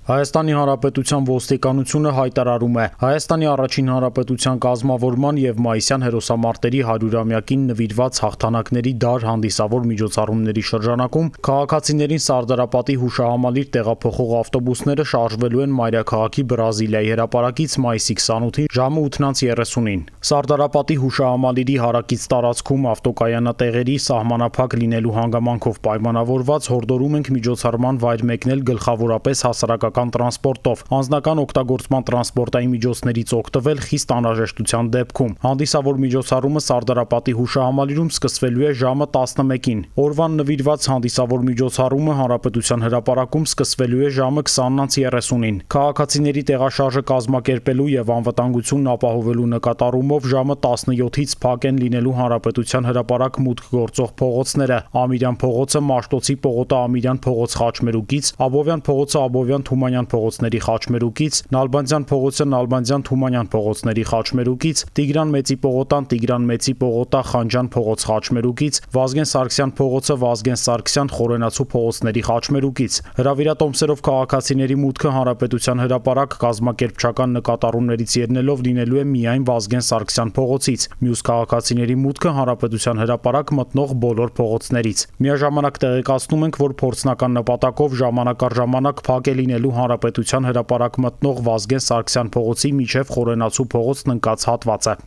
Հայաստանի Հանրապետության ոստիկանությունը հայտարարում է. Հայաստանի առաջին հանրապետության կազմավորման և մայիսյան հերոսամարտերի 100-ամյակին նվիրված հաղթանակների դար հանդիսավոր միջոցառումների շրջանակում քաղաքացիներին Սարդարապատի հուշահամալիր տեղափոխող ավտոբուսները շարժվելու են մայրաքաղաքի Բրազիլիայի հրապարակից մայիսի 28-ին ժամը 8:30-ին։ Սարդարապատի հուշահամալիրի հարակից տարածքում ավտոկայանատեղերի սահմանափակ լինելու հանգամանքով պայմանավորված հորդորում ենք միջոցառման վայր մեկնել գլխավորապես հասարակական տրանսպորտով, անձնական օգտագործման տրանսպորտային միջոցներից օգտվել խիստ անհրաժեշտության դեպքում։ Հանդիսավոր միջոցառումը Սարդարապատի հուշահամալիրում սկսվելու է ժամը 11-ին։ Օրվան նվիրված հանդիսավոր միջոցառումը Հանրապետության հրապարակում սկսվելու է ժամը 20:30-ին։ Քաղաքացիների տեղաշարժը կազմակերպելու և անվտանգությունն ապահովելու նկատառումով ժամը 17-ից փակ են լինելու Հանրապետության հրապարակ մուտք գործող փողոցները՝ Ամիրյան փողոցը Մաշտոցի պողոտը Ամիրյան փողոց խաչմերուկից, Աբովյան փողոցը Աբովյան Թումանյան փողոցների խաչմերուկից, Նալբանդյան փողոցը Նալբանդյան Թումանյան փողոցների խաչմերուկից, Տիգրան Մեծի պողոտան Տիգրան Մեծի պողոտա Խանջան փողոց խաչմերուկից, Վազգեն Սարգսյան փողոցը Վազգեն Սարգսյան Խորենացու փողոցների խաչմերուկից։ Հրավիրատոմսերով քաղաքացիների մուտքը Հանրապետության հրապարակ կազմակերպչական նկատառումներից ելնելով լինելու է միայն Վազգեն Սարգսյան փողոցից, մյուս քաղաքացիների մուտքը Հանրապետության հրապարակ մտնող բոլոր փողոցներից։ Միաժամանակ տեղեկացնում ենք, որ փորձնական նպատակով ժամանակ առ ժամանակ փակ է լինելու Հանրապետության հրապարակ մտնող Վազգեն Սարգսյան փողոցի մինչև Խորենացու փողոցն ընկած հատվածը։